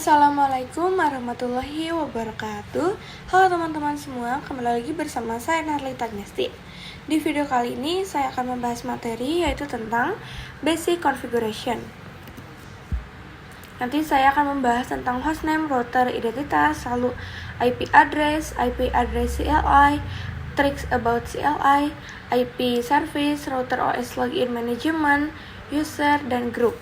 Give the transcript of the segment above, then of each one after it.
Assalamualaikum warahmatullahi wabarakatuh. Halo teman-teman semua, kembali lagi bersama saya Narlita Gnesti. Di video kali ini saya akan membahas materi yaitu tentang basic configuration. Nanti saya akan membahas tentang hostname, router, identitas, lalu IP address CLI, tricks about CLI, IP service, router OS login management, user, dan group.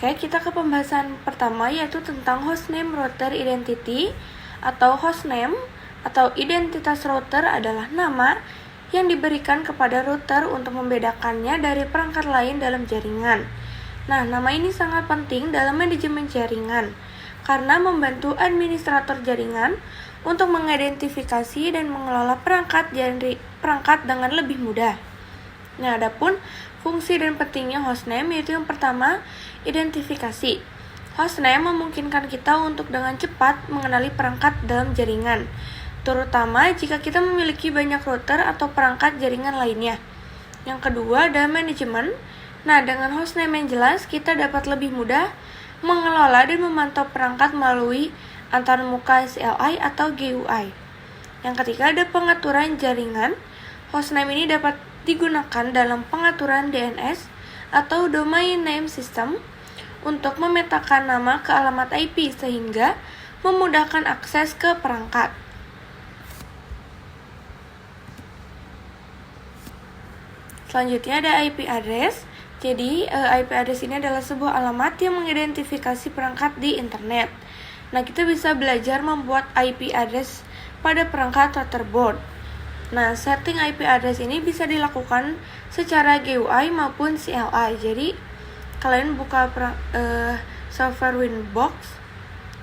Oke, kita ke pembahasan pertama yaitu tentang hostname router identity atau hostname atau identitas router adalah nama yang diberikan kepada router untuk membedakannya dari perangkat lain dalam jaringan. Nah, nama ini sangat penting dalam manajemen jaringan karena membantu administrator jaringan untuk mengidentifikasi dan mengelola perangkat dengan lebih mudah. Nah, adapun fungsi dan pentingnya hostname yaitu yang pertama, identifikasi. Hostname memungkinkan kita untuk dengan cepat mengenali perangkat dalam jaringan, terutama jika kita memiliki banyak router atau perangkat jaringan lainnya. Yang kedua ada manajemen. Nah, dengan hostname yang jelas, kita dapat lebih mudah mengelola dan memantau perangkat melalui antarmuka CLI atau GUI. Yang ketiga ada pengaturan jaringan. Hostname ini dapat digunakan dalam pengaturan DNS atau Domain Name System untuk memetakan nama ke alamat IP sehingga memudahkan akses ke perangkat. Selanjutnya ada IP address. Jadi IP address ini adalah sebuah alamat yang mengidentifikasi perangkat di internet. Nah, kita bisa belajar membuat IP address pada perangkat routerboard. Nah, setting IP address ini bisa dilakukan secara GUI maupun CLI. Jadi, kalian buka software Winbox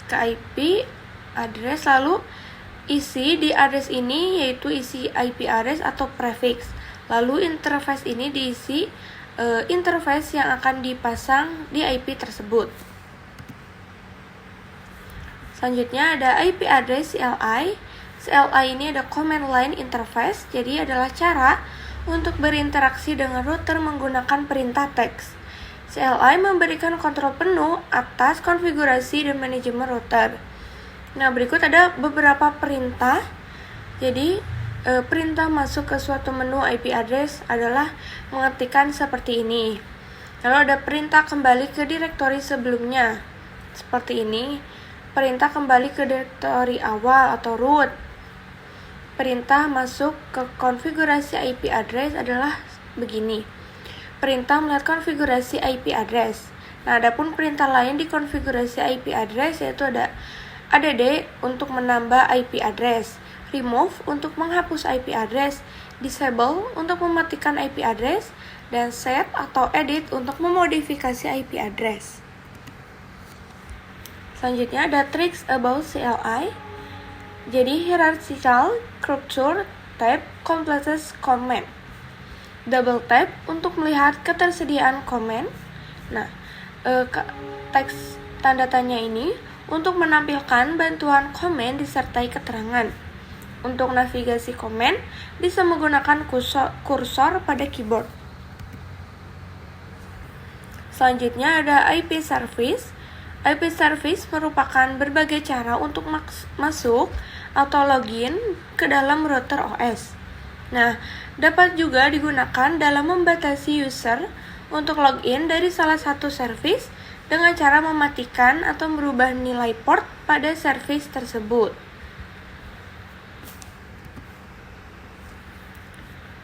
ke IP address, lalu isi di address ini yaitu isi IP address atau prefix. Lalu interface ini diisi interface yang akan dipasang di IP tersebut. Selanjutnya ada IP address CLI. CLI ini ada command line interface, jadi adalah cara untuk berinteraksi dengan router menggunakan perintah teks. CLI memberikan kontrol penuh atas konfigurasi dan manajemen router. Nah, berikut ada beberapa perintah. Jadi, perintah masuk ke suatu menu IP address adalah mengetikkan seperti ini. Lalu ada perintah kembali ke direktori sebelumnya, seperti ini. Perintah kembali ke direktori awal atau root. Perintah masuk ke konfigurasi IP address adalah begini. Perintah melihat konfigurasi IP address. Nah, adapun perintah lain di konfigurasi IP address yaitu ada add untuk menambah IP address, remove untuk menghapus IP address, disable untuk mematikan IP address, dan set atau edit untuk memodifikasi IP address. Selanjutnya ada tricks about CLI. Jadi hierarchical structure type completes command. Double tap untuk melihat ketersediaan komen. Nah, teks tanda tanya ini untuk menampilkan bantuan komen disertai keterangan. Untuk navigasi komen bisa menggunakan kursor pada keyboard. Selanjutnya ada IP service. IP service merupakan berbagai cara untuk masuk atau login ke dalam router OS. Nah, dapat juga digunakan dalam membatasi user untuk login dari salah satu service dengan cara mematikan atau merubah nilai port pada service tersebut.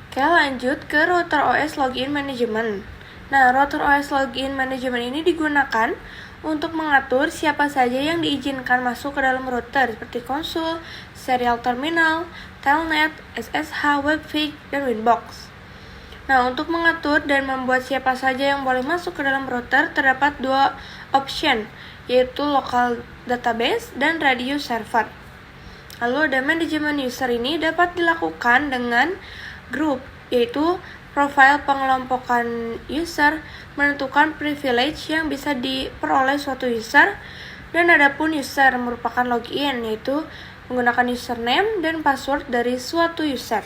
Oke, lanjut ke router OS login management. Nah, router OS login management ini digunakan untuk mengatur siapa saja yang diizinkan masuk ke dalam router seperti konsul, serial terminal, telnet, SSH, webfig, dan Winbox. Nah, untuk mengatur dan membuat siapa saja yang boleh masuk ke dalam router terdapat dua option, yaitu local database dan radio server. Lalu ada manajemen user ini dapat dilakukan dengan group, yaitu profil pengelompokan user, menentukan privilege yang bisa diperoleh suatu user, dan adapun user merupakan login, yaitu menggunakan username dan password dari suatu user.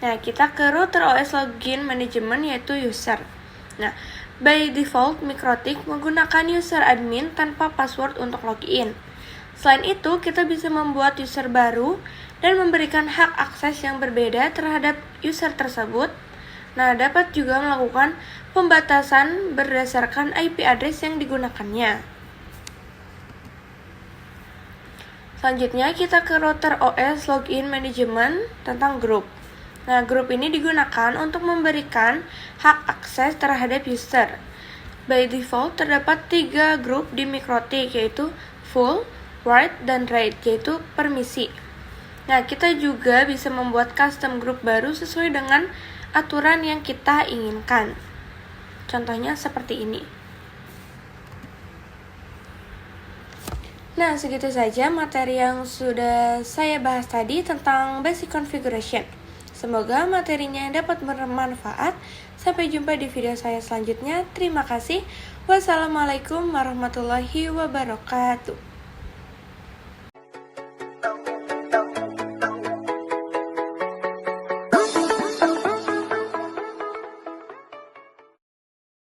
Nah, kita ke router OS login management yaitu user. Nah, By default, Mikrotik menggunakan user admin tanpa password untuk login. Selain itu, kita bisa membuat user baru dan memberikan hak akses yang berbeda terhadap user tersebut. Nah, dapat juga melakukan pembatasan berdasarkan IP address yang digunakannya. Selanjutnya, kita ke router OS login management tentang grup. Nah, grup ini digunakan untuk memberikan hak akses terhadap user. By default, terdapat 3 grup di Mikrotik, yaitu full, write, dan read, yaitu permisi. Nah, kita juga bisa membuat custom group baru sesuai dengan aturan yang kita inginkan. Contohnya seperti ini. Nah, segitu saja materi yang sudah saya bahas tadi tentang basic configuration. Semoga materinya dapat bermanfaat. Sampai jumpa di video saya selanjutnya. Terima kasih. Wassalamualaikum warahmatullahi wabarakatuh.